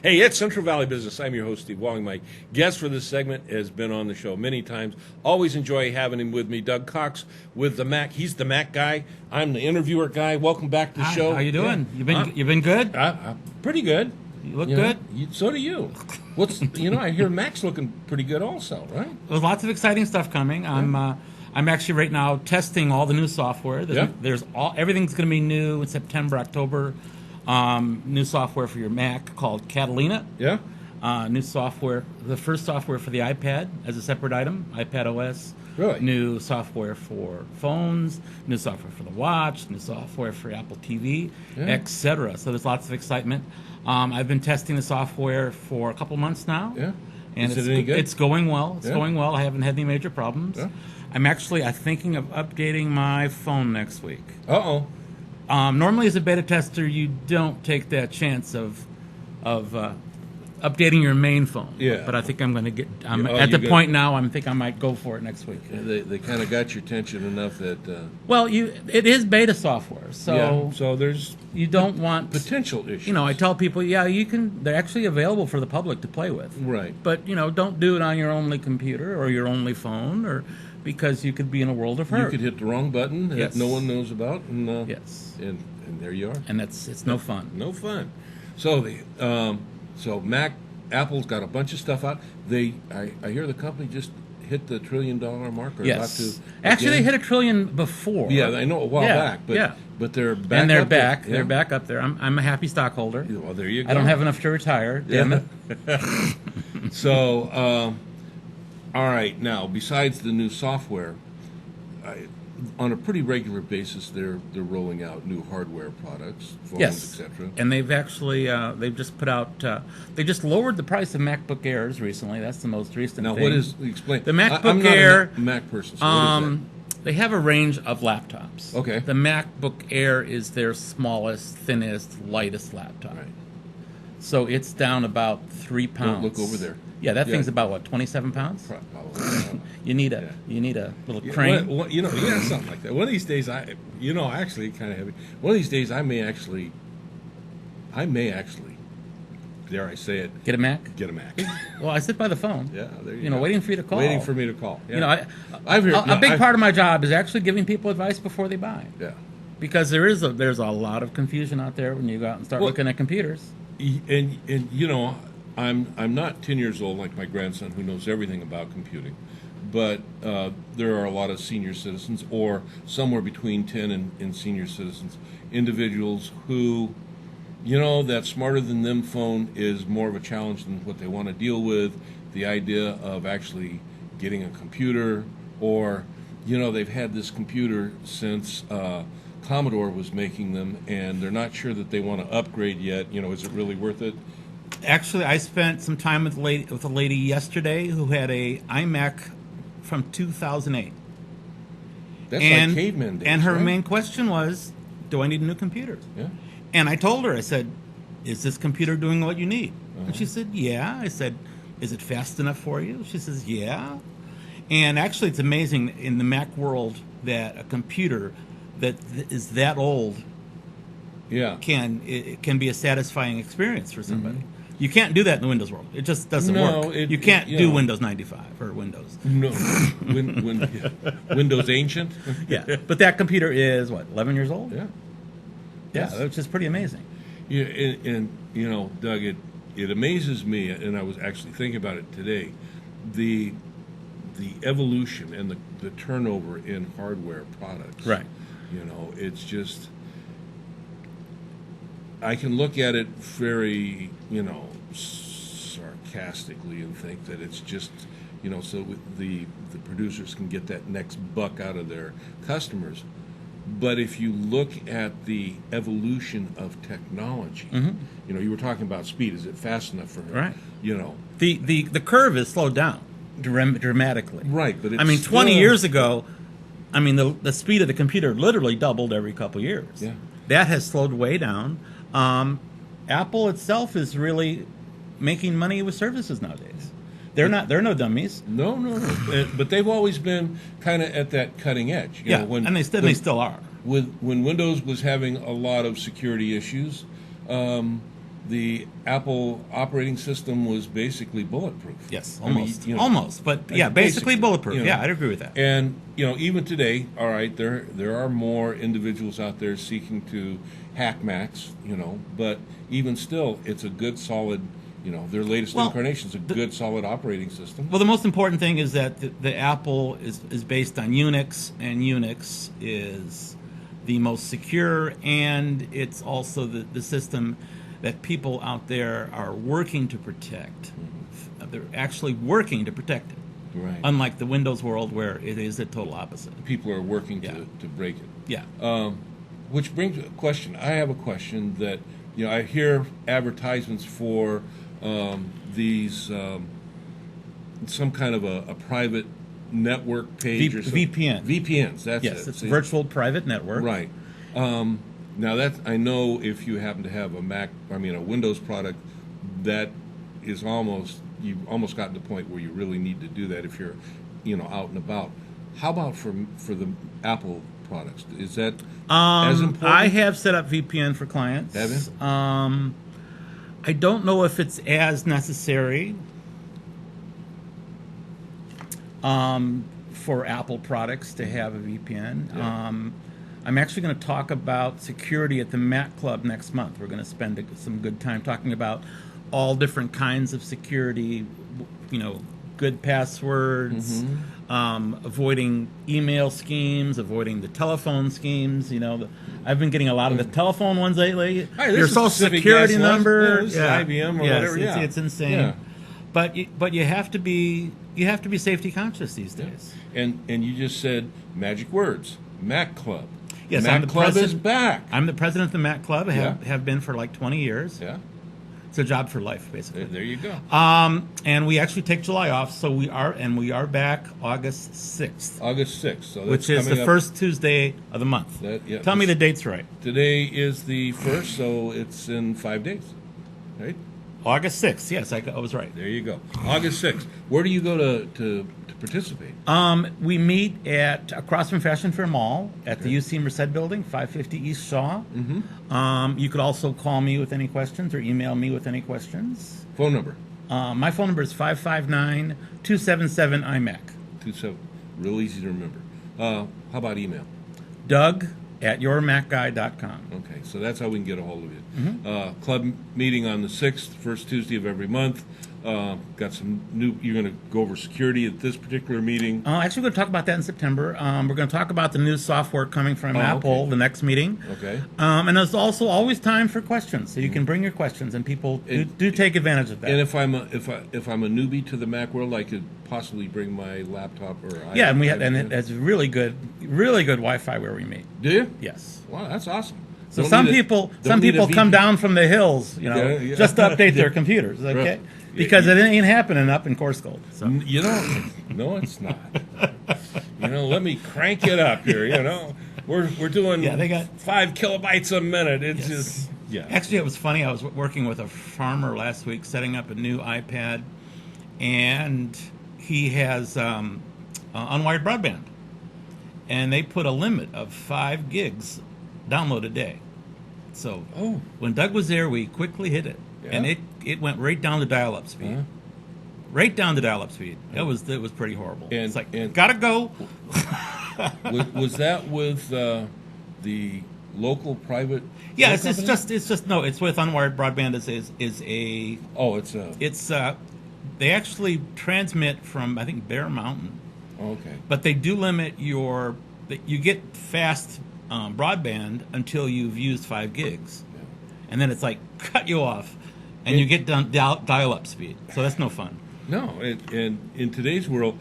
Hey, it's Central Valley Business. I'm your host, Steve Walling. My guest for this segment has been on the show many times. Always enjoy having him with me. Doug Cox with the Mac. He's the Mac guy. I'm the interviewer guy. Welcome back to the show. How you doing? Yeah. You've been good? Pretty good. You look good? So do you. I hear Mac's looking pretty good also, right? There's lots of exciting stuff coming. I'm actually right now testing all the new software. Everything's going to be new in September, October. New software for your Mac called Catalina. Yeah. New software, the first software for the iPad as a separate item, iPad OS. Really? New software for phones, new software for the watch, new software for Apple TV, etc. So there's lots of excitement. I've been testing the software for a couple months now. Yeah. And Is it any good? It's going well. It's Yeah. going well. I haven't had any major problems. Yeah. I'm thinking of updating my phone next week. Uh-oh. Normally, as a beta tester, you don't take that chance of updating your main phone. Yeah. But I think I'm going to get. At the point now, I think I might go for it next week. They kind of got your attention enough that. Well, it is beta software, so So there's you don't want potential issues. I tell people, you can. They're actually available for the public to play with. Right. But don't do it on your only computer or your only phone, or because you could be in a world of hurt. You could hit the wrong button that Yes. no one knows about, and Yes. and there you are. And it's no fun. No fun. So Apple's got a bunch of stuff out. I hear the company just hit the $1 trillion mark. Or Yes. about to Actually, they again. hit $1 trillion before. Yeah, I know a while back, but they're back. And they're up there. back. Yeah. They're back up there. I'm a happy stockholder. Well, there you go. I don't have enough to retire. Damn it. So, all right. Now, besides the new software, on a pretty regular basis, they're rolling out new hardware products, phones, Yes. etc. And they've actually they've just put out they just lowered the price of MacBook Airs recently. That's the most recent Now, thing. what is explain? The MacBook I'm not Air? a Mac person. So what is They have a range of laptops. Okay. The MacBook Air is their smallest, thinnest, lightest laptop. Right. So it's down about 3 pounds. Look over there. Yeah, that Yeah. thing's about what, 27 pounds? Probably. You need a little crane. Something like that. One of these days, actually, kind of heavy. One of these days, I may actually, dare I say it, Get a Mac? get a Mac. Well, I sit by the phone. Yeah, there you go. Waiting for you to call. Waiting for me to call. Yeah. A big part of my job is actually giving people advice before they buy. Yeah. Because there's a lot of confusion out there when you go out and start looking at computers. And I'm not 10 years old like my grandson who knows everything about computing, but there are a lot of senior citizens, or somewhere between 10 and senior citizens, individuals who, that smarter than them phone is more of a challenge than what they want to deal with. The idea of actually getting a computer, or, they've had this computer since Commodore was making them, and they're not sure that they want to upgrade yet. Is it really worth it? Actually, I spent some time with a lady yesterday who had a iMac from 2008. That's like caveman days, and her right? main question was, do I need a new computer? Yeah. And I told her, I said, is this computer doing what you need? And she said, yeah. I said, is it fast enough for you? She says, yeah. And actually, it's amazing in the Mac world that a computer that is that old can be a satisfying experience for somebody. Mm-hmm. You can't do that in the Windows world. It just doesn't work. You can't do Windows 95 or Windows. No, Windows Ancient. Yeah, but that computer is, 11 years old? Yeah. Yeah, which is pretty amazing. Yeah, and Doug, it amazes me, and I was actually thinking about it today, the evolution and the turnover in hardware products. Right. It's just, I can look at it very, sarcastically and think that it's just, so the producers can get that next buck out of their customers. But if you look at the evolution of technology, you were talking about speed. Is it fast enough for her? Right. The curve is slowed down dramatically. Right, but it's 20 years ago, the speed of the computer literally doubled every couple years. Yeah. That has slowed way down. Apple itself is really making money with services nowadays. They're no dummies. No. But they've always been kind of at that cutting edge. And they still are. When Windows was having a lot of security issues, the Apple operating system was basically bulletproof. Yes, I mean, almost, you know, almost, but yeah, basically bulletproof. you know. Yeah, I'd agree with that. And even today, all right, there are more individuals out there seeking to hack Macs, but even still, it's a good solid. Their latest incarnation is a good solid operating system. Well, the most important thing is that the Apple is based on Unix, and Unix is the most secure, and it's also the system that people out there are working to protect. They're actually working to protect it. Right. Unlike the Windows world where it is the total opposite. People are working to break it. Yeah. Which brings a question. I have a question that, I hear advertisements for these, some kind of a private network page or something. VPN. VPNs, that's it. Yes, it's a virtual private network. Right. Now I know if you happen to have a Windows product, that is you've almost gotten to the point where you really need to do that if you're, out and about. How about for the Apple products? Is that as important? I have set up VPN for clients. Have you? I don't know if it's as necessary for Apple products to have a VPN. Yeah. I'm actually going to talk about security at the Mac Club next month. We're going to spend some good time talking about all different kinds of security, good passwords, avoiding email schemes, avoiding the telephone schemes. I've been getting a lot of the telephone ones lately. Hey, Your social security number, this is IBM or whatever. It's insane. Yeah. But you have to be safety conscious these days. And you just said magic words, Mac Club. Yes, Mac I'm the Club president. is back. I'm the president of the Mac Club. Yeah. Have been for like 20 years. Yeah. It's a job for life, basically. There you go. And we actually take July off, so we are back August 6th. August 6th. So that's which is coming the up. first Tuesday of the month. Tell me the dates right. Today is the 1st, so it's in 5 days, right? August 6th. Yes, I was right. There you go. August 6th. Where do you go to participate? We meet across from Fashion Fair Mall at the UC Merced Building, 550 East Shaw. Mm-hmm. You could also call me with any questions or email me with any questions. Phone number? My phone number is 559-277-IMAC. 27. Real easy to remember. How about email? Doug@yourmacguy.com. Okay, so that's how we can get a hold of you. Mm-hmm. Club meeting on the 6th, first Tuesday of every month. Got some new. You're going to go over security at this particular meeting. Actually, we're going to talk about that in September. We're going to talk about the new software coming from Apple, okay. the next meeting. Okay. And there's also always time for questions, so you can bring your questions, and people do take advantage of that. And if I'm a newbie to the Mac world, I could possibly bring my laptop or yeah, and it has really good Wi-Fi where we meet. Do you? Yes. Wow, that's awesome. So some people come down from the hills, just to update their computers, okay? Right. Because it ain't happening up in Coarsegold. So. No, it's not. Let me crank it up here. We're doing they got 5 kilobytes a minute. It's just Actually, it was funny. I was working with a farmer last week, setting up a new iPad, and he has unwired broadband, and they put a limit of 5 gigs download a day. So when Doug was there, we quickly hit it. Yeah. And it went right down to dial-up speed. Uh-huh. Right down to dial-up speed. It was pretty horrible. And, it's like, gotta go. was that with the local private? Yeah, company? it's with Unwired Broadband. They actually transmit from, I think, Bear Mountain. Okay. But they do limit you get fast broadband until you've used 5 gigs. Yeah. And then it's like, cut you off. And you get dial-up speed. So that's no fun. No, and in today's world,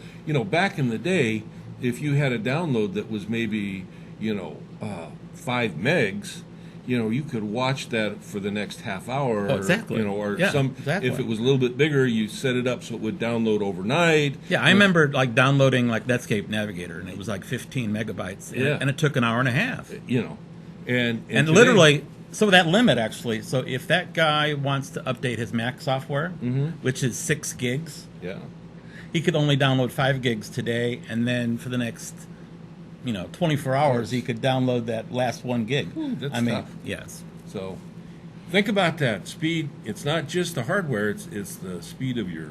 back in the day, if you had a download that was maybe, 5 megs, you could watch that for the next half hour. Exactly. Exactly. If it was a little bit bigger, you set it up so it would download overnight. Yeah, I remember downloading Netscape Navigator, and it was 15 megabytes, and it took an hour and a half. And today, literally. So that limit, actually, so if that guy wants to update his Mac software, which is 6 gigs, he could only download 5 gigs today, and then for the next, 24 hours, he could download that last 1 gig. Ooh, that's tough. Yes. So think about that speed. It's not just the hardware; it's the speed of your.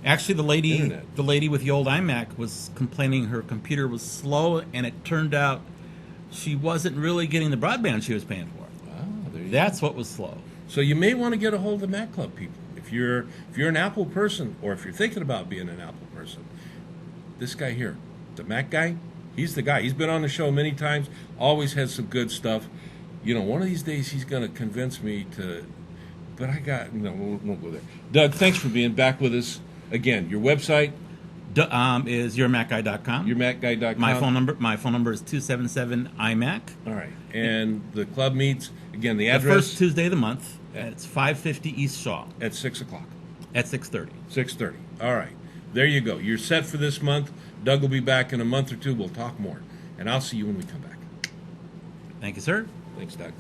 Actually, Internet. the lady with the old iMac was complaining her computer was slow, and it turned out she wasn't really getting the broadband she was paying for. There you That's what was slow. So you may want to get a hold of the Mac Club people. If you're an Apple person, or if you're thinking about being an Apple person, this guy here, the Mac guy, he's the guy. He's been on the show many times. Always has some good stuff. One of these days he's going to convince me to. But we won't go there. Doug, thanks for being back with us again. Your website Is yourmacguy.com. yourmacguy.com. My phone number is 277-IMAC. All right, and the club meets again. The The address first Tuesday of the month. It's 550 East Shaw at 6:00. at 6:30. 6:30. All right. There you go. You're set for this month. Doug will be back in a month or two. We'll talk more. And I'll see you when we come back. Thank you, sir. Thanks, Doug.